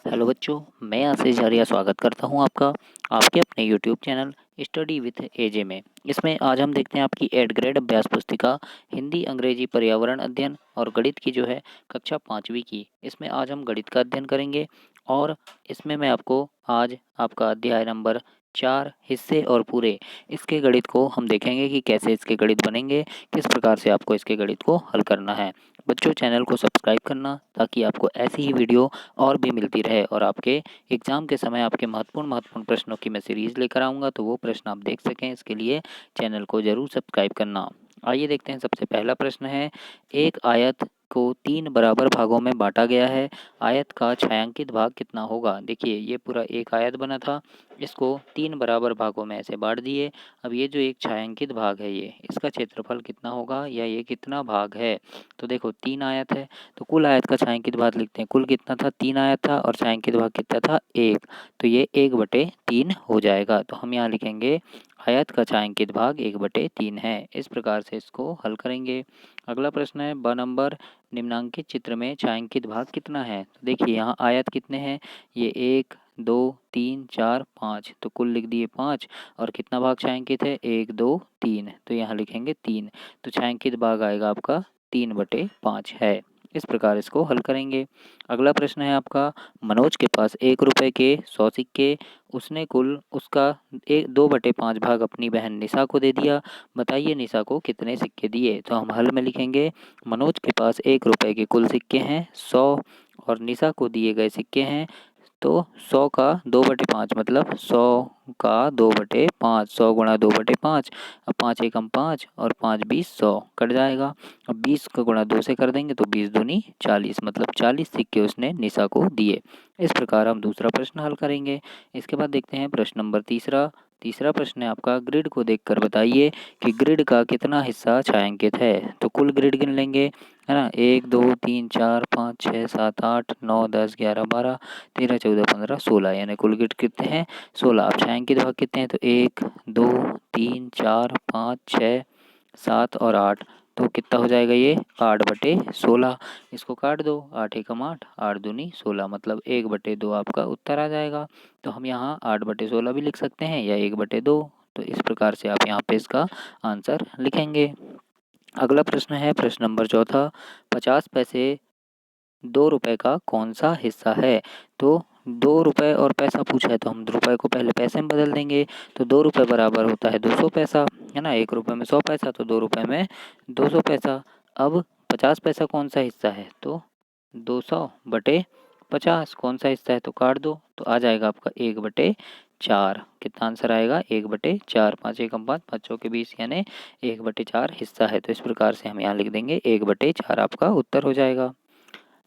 Hello बच्चों, मैं आशीष झारिया स्वागत करता हूं आपका आपके अपने यूट्यूब चैनल स्टडी विथ एजे में। इसमें आज हम देखते हैं आपकी 8th ग्रेड अभ्यास पुस्तिका हिंदी, अंग्रेजी, पर्यावरण अध्ययन और गणित की जो है कक्षा 5वीं की। इसमें आज हम गणित का अध्ययन करेंगे और इसमें मैं आपको आज आपका अध्याय नंबर 4 हिस्से और पूरे इसके गणित को हम देखेंगे कि कैसे इसके गणित बनेंगे, किस प्रकार से आपको इसके गणित को हल करना है। बच्चों, चैनल को सब्सक्राइब करना ताकि आपको ऐसी ही वीडियो और भी मिलती रहे और आपके एग्ज़ाम के समय आपके महत्वपूर्ण प्रश्नों की मैं सीरीज़ लेकर आऊँगा, तो वो प्रश्न आप देख सकें, इसके लिए चैनल को ज़रूर सब्सक्राइब करना। आइए देखते हैं, सबसे पहला प्रश्न है, एक आयत को 3 बराबर भागों में बांटा गया है, आयत का छायांकित भाग कितना होगा। देखिए, ये पूरा एक आयत बना था, इसको 3 बराबर भागों में ऐसे बांट दिए। अब ये जो एक छायांकित भाग है, ये इसका क्षेत्रफल कितना होगा या ये कितना भाग है। तो देखो, 3 आयत है तो कुल आयत का छायांकित भाग लिखते हैं। कुल कितना था, 3 आयत था और छायांकित भाग कितना था, 1। तो ये 1/3 हो जाएगा। तो हम यहाँ लिखेंगे आयत का छायांकित भाग 1/3 है। इस प्रकार से इसको हल करेंगे। अगला प्रश्न है, ब नंबर, निम्नांकित चित्र में छायांकित भाग कितना है। तो देखिए, यहाँ आयत कितने हैं, ये 1 2 3 4 5, तो कुल लिख दिए 5 और कितना भाग छायांकित है, 1 2 3, तो यहाँ लिखेंगे 3। तो छायांकित भाग आएगा आपका 3/5 है। इस प्रकार इसको हल करेंगे। अगला प्रश्न है आपका, मनोज के पास 1 रुपये के 100 सिक्के, उसने कुल उसका 2/5 भाग अपनी बहन निशा को दे दिया। बताइए निशा को कितने सिक्के दिए। तो हम हल में लिखेंगे, मनोज के पास 1 रुपये के कुल सिक्के हैं 100 और निशा को दिए गए सिक्के हैं, तो 100 का 2/5 मतलब 100 का 2/5, 100 गुणा 2/5। अब 5 एकम 5 और 5 20, 100 कट जाएगा। अब 20 का गुणा 2 से कर देंगे तो 20 दूनी 40, मतलब 40 सिक्के उसने निशा को दिए। इस प्रकार हम दूसरा प्रश्न हल करेंगे। इसके बाद देखते हैं प्रश्न नंबर तीसरा। तीसरा प्रश्न है आपका, ग्रिड को देखकर बताइए कि ग्रिड का कितना हिस्सा छायांकित है। तो कुल ग्रिड गिन लेंगे, है ना। 1 2 3 4 5 6 7 8 9 10 11 12 13 14 15 16, यानी कुल ग्रिड कितने हैं, 16। अब छायांकित भाग कितने हैं, तो 1 2 3 4 5 6 7 और 8, तो कितना हो जाएगा ये 8/16। इसको काट दो, 8 एकम 8, 8 दूनी 16, मतलब 1/2 आपका उत्तर आ जाएगा। तो हम यहाँ 8/16 भी लिख सकते हैं या 1/2। तो इस प्रकार से आप यहाँ पे इसका आंसर लिखेंगे। अगला प्रश्न है प्रश्न नंबर चौथा, 50 पैसे 2 रुपये का कौन सा हिस्सा है। तो 2 रुपये और पैसा पूछा है, तो हम रुपये को पहले पैसे में बदल देंगे। तो 2 रुपये बराबर होता है 200 पैसा, है ना। 1 रुपये में 100 पैसा, तो 2 रुपये में 200 पैसा। अब 50 पैसा कौन सा हिस्सा है, तो 200/50 कौन सा हिस्सा है, तो काट दो, तो आ जाएगा आपका 1/4। कितना आंसर आएगा, 1/4। 5 एकम 5, 5 चौके 20, यानी 1/4 हिस्सा है। तो इस प्रकार से हम यहाँ लिख देंगे 1/4 आपका उत्तर हो जाएगा।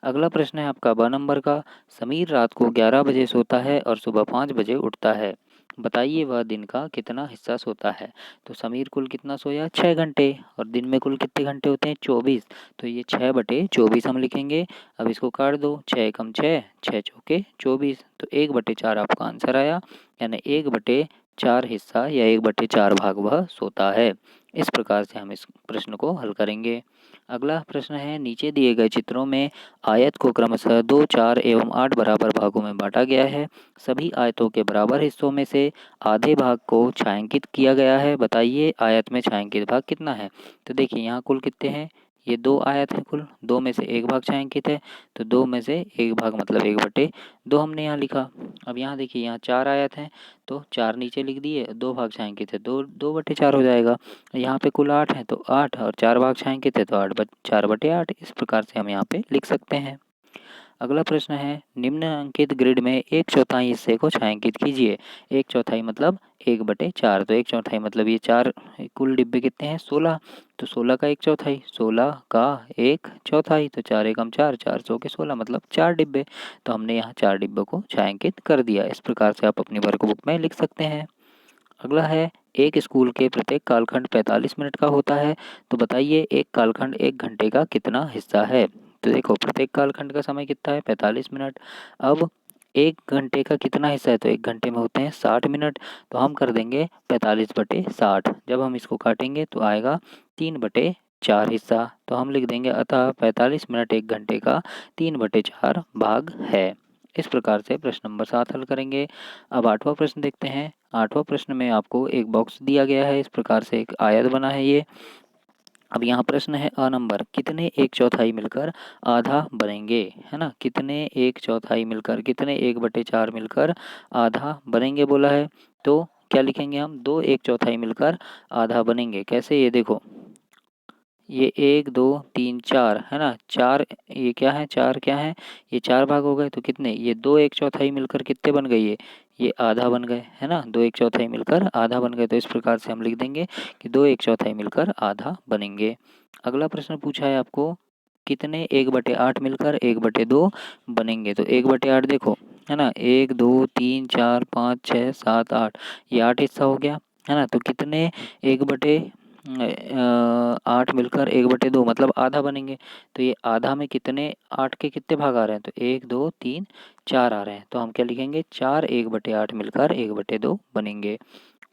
अगला प्रश्न है आपका ब नंबर का, समीर रात को 11 बजे सोता है और सुबह 5 बजे उठता है। बताइए वह दिन का कितना हिस्सा सोता है। तो समीर कुल कितना सोया, 6 घंटे, और दिन में कुल कितने घंटे होते हैं, 24। तो ये 6/24 हम लिखेंगे। अब इसको काट दो, 6 एकम 6, 6 चौके 24, तो 1/4 आपका आंसर आया, यानी 1/4 हिस्सा या 1/4 भाग वह सोता है। इस प्रकार से हम इस प्रश्न को हल करेंगे। अगला प्रश्न है, नीचे दिए गए चित्रों में आयत को क्रमशः 2 4 एवं 8 बराबर भागों में बांटा गया है। सभी आयतों के बराबर हिस्सों में से आधे भाग को छायांकित किया गया है। बताइए आयत में छायांकित भाग कितना है। तो देखिए, यहाँ कुल कितने हैं, ये 2 आयत है, कुल 2 में से 1 भाग छायांकित है, तो 2 में से 1 भाग मतलब 1/2 हमने यहाँ लिखा। अब यहाँ देखिए, यहाँ 4 आयत हैं, तो 4 नीचे लिख दिए, 2 भाग छायांकित है, 2/4 हो जाएगा। यहाँ पे कुल 8 है, तो 8 और 4 भाग छायांकित है, तो 4/8। इस प्रकार से हम यहाँ पे लिख सकते हैं। अगला प्रश्न है, निम्नलिखित ग्रिड में 1/4 हिस्से को छायांकित कीजिए। 1/4 मतलब 1/4, तो 1/4 मतलब ये 4, कुल डिब्बे कितने हैं, 16। तो 16 का 1/4, 16 का 1/4, तो 4 एकम 4, 4 चौके 16, मतलब 4 डिब्बे। तो हमने यहाँ 4 डिब्बों को छायांकित कर दिया। इस प्रकार से आप अपनी वर्कबुक में लिख सकते हैं। अगला है, एक स्कूल के प्रत्येक कालखंड 45 मिनट का होता है। तो बताइए एक कालखंड 1 घंटे का कितना हिस्सा है। तो देखो, प्रत्येक कालखंड का समय कितना है, 45 मिनट। अब 1 घंटे का कितना हिस्सा है, तो 1 घंटे में होते हैं 60 मिनट। तो हम कर देंगे 45/60। जब हम इसको काटेंगे तो आएगा 3/4 हिस्सा। तो हम लिख देंगे, अतः 45 मिनट 1 घंटे का 3/4 भाग है। इस प्रकार से प्रश्न नंबर 7 हल करेंगे। अब 8वां प्रश्न देखते हैं। 8वां प्रश्न में आपको एक बॉक्स दिया गया है, इस प्रकार से एक आयत बना है ये। अब यहाँ प्रश्न है अ नंबर, कितने एक चौथाई मिलकर आधा बनेंगे, है ना। कितने एक चौथाई मिलकर, कितने 1/4 मिलकर आधा बनेंगे बोला है। तो क्या लिखेंगे हम, 2 एक चौथाई मिलकर आधा बनेंगे। कैसे, ये देखो, ये 1 2 3 4 है ना, 4 ये क्या है, 4 क्या है, ये 4 भाग हो गए। तो कितने, ये 2 एक चौथाई मिलकर कितने बन गए, ये आधा बन गए, है ना। 2 एक चौथाई मिलकर आधा बन गए। तो इस प्रकार से हम लिख देंगे कि 2 एक चौथाई मिलकर आधा बनेंगे। अगला प्रश्न पूछा है आपको, कितने 1/8 मिलकर 1/2 बनेंगे। तो 1/8 देखो, है ना, 1 2 3 4 5 6 7 8, ये 8 हिस्सा हो गया, है ना। तो कितने 1/8 मिलकर 1/2 मतलब आधा बनेंगे। तो ये आधा में कितने, 8 के कितने भाग आ रहे हैं, तो 1 2 3 4 आ रहे हैं। तो हम क्या लिखेंगे, 4 1/8 मिलकर 1/2 बनेंगे।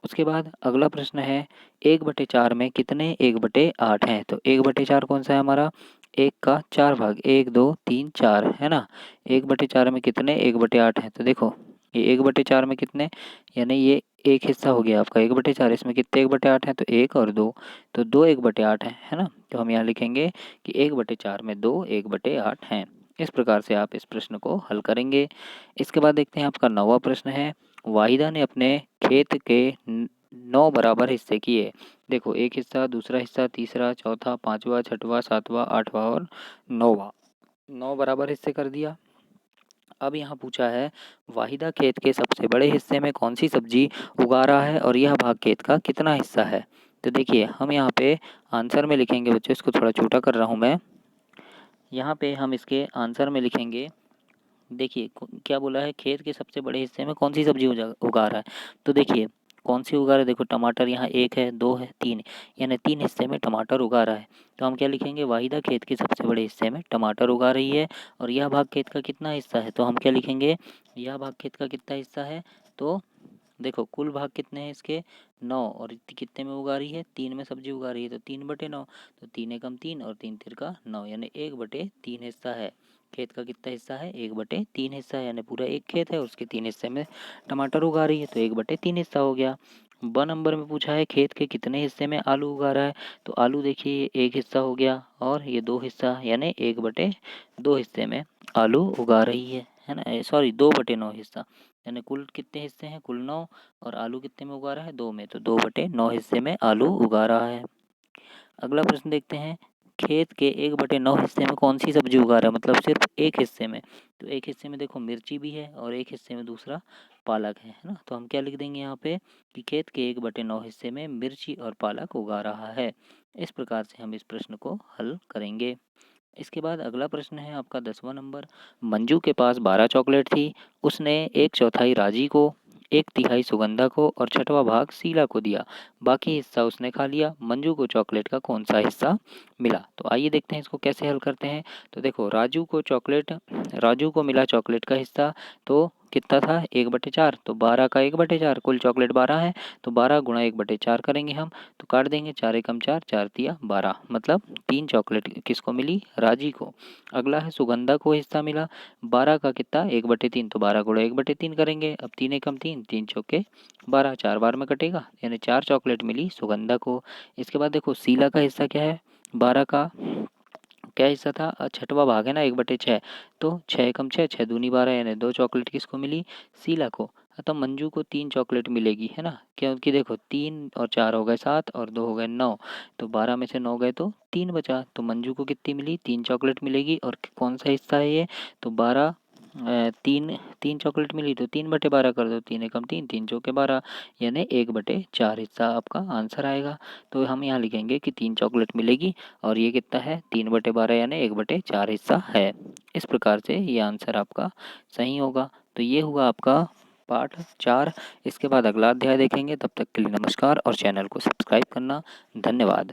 उसके बाद अगला प्रश्न है, 1/4 में कितने 1/8 हैं। तो 1/4 कौन सा है हमारा, 1 का 4 भाग, 1 2 3 4, है ना। 1/4 में कितने 1/8 हैं। तो देखो, ये 1/4 में कितने, यानी ये एक हिस्सा हो गया आपका 1/4, इसमें कितने 1/8 हैं, तो 1 और 2, तो 2 1/8 हैं, है ना। तो हम यहाँ लिखेंगे कि 1/4 में 2 1/8 हैं। इस प्रकार से आप इस प्रश्न को हल करेंगे। इसके बाद देखते हैं आपका 9वां प्रश्न है, वाहिदा ने अपने खेत के 9 बराबर हिस्से किए। देखो, एक हिस्सा, दूसरा हिस्सा, तीसरा, चौथा, 5वां, 6वां, 7वां, 8वां और 9वां, 9 बराबर हिस्से कर दिया। अब यहाँ पूछा है, वाहिदा खेत के सबसे बड़े हिस्से में कौन सी सब्जी उगा रहा है और यह भाग खेत का कितना हिस्सा है। तो देखिए, हम यहाँ पे आंसर में लिखेंगे बच्चों, इसको थोड़ा छोटा कर रहा हूँ मैं। यहाँ पे हम इसके आंसर में लिखेंगे, देखिए क्या बोला है, खेत के सबसे बड़े हिस्से में कौन सी सब्जी उगा रहा है। तो देखिए, कौन सी उगा रहा है, देखो टमाटर, यहाँ 1 है 2 है 3, यानी 3 हिस्से में टमाटर उगा रहा है। तो हम क्या लिखेंगे, वाहिदा खेत के सबसे बड़े हिस्से में टमाटर उगा रही है और यह भाग खेत का कितना हिस्सा है। तो हम क्या लिखेंगे, यह भाग खेत का कितना हिस्सा है। तो देखो, कुल भाग कितने हैं इसके, 9, और कितने में उगा रही है, 3 में सब्जी उगा रही है, तो 3/9। तो 3 एकम 3 और 3 तिरका 9, यानी 1/3 हिस्सा है। खेत का कितना हिस्सा है, 1/3 हिस्सा है, यानी पूरा एक खेत है, उसके 3 हिस्से में टमाटर उगा रही है, तो 1/3 हिस्सा हो गया। ब नंबर में पूछा है, खेत के कितने हिस्से में आलू उगा रहा है। तो आलू देखिए, ये एक हिस्सा हो गया और ये 2 हिस्सा, यानी 1/2 हिस्से में आलू उगा रही है ना, सॉरी 2/9 हिस्सा, यानी कुल कितने हिस्से हैं, कुल 9, और आलू कितने में उगा रहा है, 2 में, तो 2/9 हिस्से में आलू उगा रहा है। अगला प्रश्न देखते हैं, खेत के 1/9 हिस्से में कौन सी सब्जी उगा रहा है, मतलब सिर्फ एक हिस्से में। तो एक हिस्से में देखो मिर्ची भी है और एक हिस्से में दूसरा पालक है ना। तो हम क्या लिख देंगे यहाँ पे कि खेत के 1/9 हिस्से में मिर्ची और पालक उगा रहा है। इस प्रकार से हम इस प्रश्न को हल करेंगे। इसके बाद अगला प्रश्न है आपका 10वां नंबर, मंजू के पास 12 चॉकलेट थी। उसने 1/4 राजी को, 1/3 सुगंधा को और 6वां भाग शीला को दिया। बाकी हिस्सा उसने खा लिया। मंजू को चॉकलेट का कौन सा हिस्सा मिला। तो आइए देखते हैं इसको कैसे हल करते हैं। तो देखो, राजू को मिला चॉकलेट का हिस्सा, तो कितना था 1/4, तो 12 का 1/4, कुल चॉकलेट 12 है, तो 12 गुणा 1/4 करेंगे हम, तो काट देंगे, 4 एकम 4, 4 तिया 12, मतलब 3 चॉकलेट किसको मिली, राजी को। अगला है सुगंधा को हिस्सा मिला, 12 का कितना 1/3, तो 12 गुणा 1/3 करेंगे, अब 3 एकम 3, 3 चौके 12, 4 बार में कटेगा, यानी 4 चॉकलेट मिली सुगंधा को। इसके बाद देखो, शीला का हिस्सा क्या है, 12 का क्या हिस्सा था, 6वां भाग है ना 1/6, तो 6 एकम 6, 6 दूनी 12, यानी 2 चॉकलेट किसको मिली, शीला को। तो मंजू को 3 चॉकलेट मिलेगी, है ना, क्योंकि देखो 3 और 4 हो गए 7 और 2 हो गए 9, तो 12 में से 9 गए तो 3 बचा, तो मंजू को कितनी मिली, 3 चॉकलेट मिलेगी। और कौन सा हिस्सा है ये, तो 12, 3 चॉकलेट मिली, तो 3/12 कर दो, 3 एकम 3, 3 चौके 12, यानी 1/4 हिस्सा आपका आंसर आएगा। तो हम यहाँ लिखेंगे कि 3 चॉकलेट मिलेगी और ये कितना है, 3/12, यानी 1/4 हिस्सा है। इस प्रकार से ये आंसर आपका सही होगा। तो ये हुआ आपका पाठ 4। इसके बाद अगला अध्याय देखेंगे। तब तक के लिए नमस्कार और चैनल को सब्सक्राइब करना। धन्यवाद।